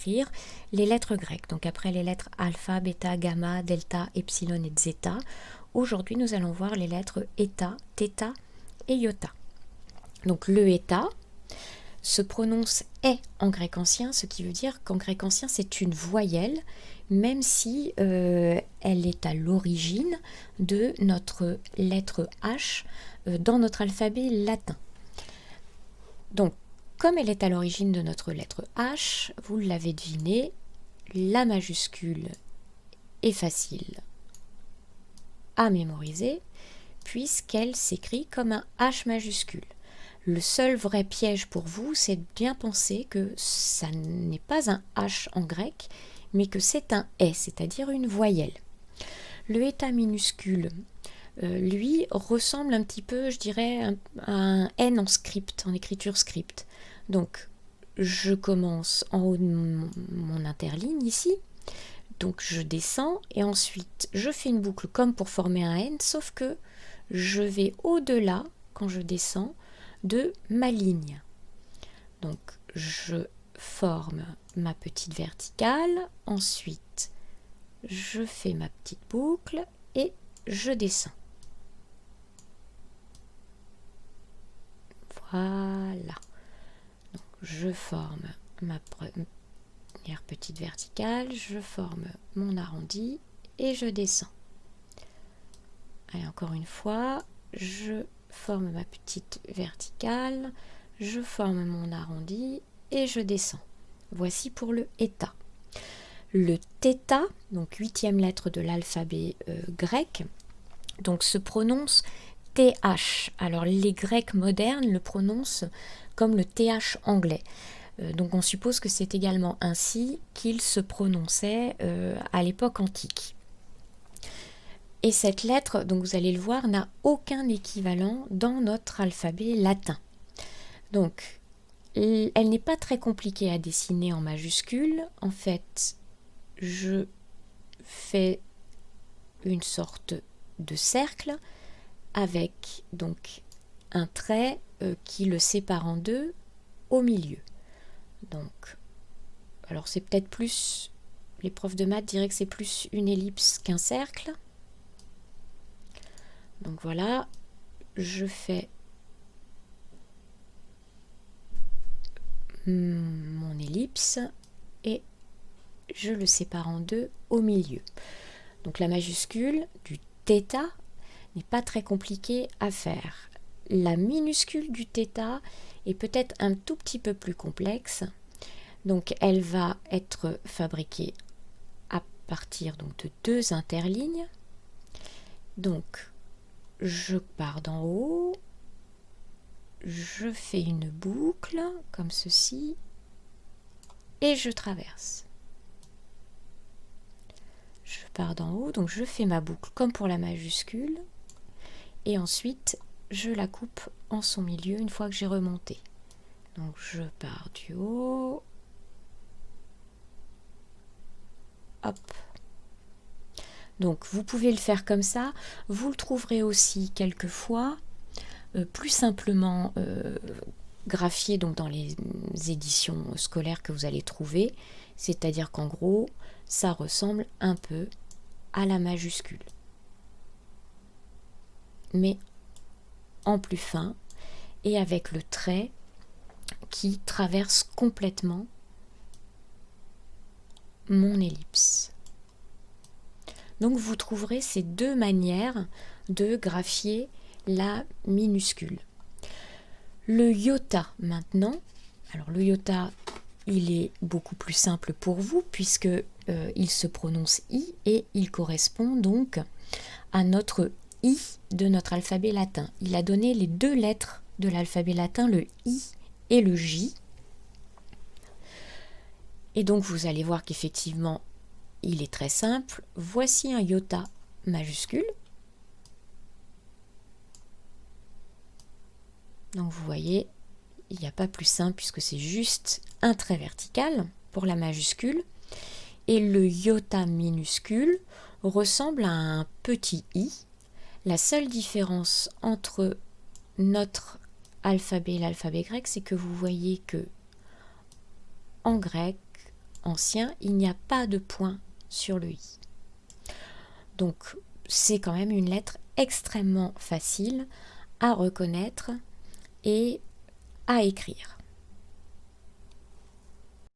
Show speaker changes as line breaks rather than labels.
écrire les lettres grecques. Donc après les lettres alpha, bêta, gamma, delta, epsilon et zeta, aujourd'hui nous allons voir les lettres eta, theta et iota. Donc le eta se prononce est en grec ancien, ce qui veut dire qu'en grec ancien c'est une voyelle, même si elle est à l'origine de notre lettre H dans notre alphabet latin. Donc, comme elle est à l'origine de notre lettre H, vous l'avez deviné, la majuscule est facile à mémoriser puisqu'elle s'écrit comme un H majuscule. Le seul vrai piège pour vous, c'est de bien penser que ça n'est pas un H en grec, mais que c'est un E, c'est-à-dire une voyelle. Le eta minuscule, lui, ressemble un petit peu, je dirais, à un N en script, en écriture script. Donc, je commence en haut de mon interligne ici, donc je descends et ensuite je fais une boucle comme pour former un N, sauf que je vais au-delà, quand je descends, de ma ligne. Donc, je forme ma petite verticale, ensuite je fais ma petite boucle et je descends. Voilà. Donc, je forme ma première petite verticale, je forme mon arrondi et je descends. Allez, encore une fois, je forme ma petite verticale, je forme mon arrondi et je descends. Voici pour le eta. Le theta, donc 8e lettre de l'alphabet grec, donc se prononce TH. Alors les Grecs modernes le prononcent comme le TH anglais. Donc on suppose que c'est également ainsi qu'il se prononçait à l'époque antique. Et cette lettre, donc vous allez le voir, n'a aucun équivalent dans notre alphabet latin. Donc elle n'est pas très compliquée à dessiner en majuscule. En fait, je fais une sorte de cercle avec donc un trait qui le sépare en deux au milieu. Donc, alors c'est peut-être plus, les profs de maths diraient que c'est plus une ellipse qu'un cercle. Donc voilà, je fais mon ellipse et je le sépare en deux au milieu. Donc la majuscule du θ n'est pas très compliquée à faire. La minuscule du θ est peut-être un tout petit peu plus complexe. Donc elle va être fabriquée à partir donc, de deux interlignes. Donc je pars d'en haut, je fais une boucle comme ceci et je traverse. Je pars d'en haut, donc je fais ma boucle comme pour la majuscule et ensuite je la coupe en son milieu une fois que j'ai remonté. Donc je pars du haut, hop. Donc vous pouvez le faire comme ça, vous le trouverez aussi quelquefois plus simplement graphié donc dans les éditions scolaires que vous allez trouver, c'est-à-dire qu'en gros ça ressemble un peu à la majuscule, mais en plus fin et avec le trait qui traverse complètement mon ellipse. Donc vous trouverez ces deux manières de graphier la minuscule. Le iota maintenant, alors le iota il est beaucoup plus simple pour vous puisque il se prononce I et il correspond donc à notre I de notre alphabet latin. Il a donné les deux lettres de l'alphabet latin, le I et le J. Et donc vous allez voir qu'effectivement il est très simple. Voici un iota majuscule. Donc vous voyez, il n'y a pas plus simple puisque c'est juste un trait vertical pour la majuscule. Et le iota minuscule ressemble à un petit i. La seule différence entre notre alphabet et l'alphabet grec, c'est que vous voyez que en grec, ancien, il n'y a pas de point sur le i. Donc c'est quand même une lettre extrêmement facile à reconnaître et à écrire.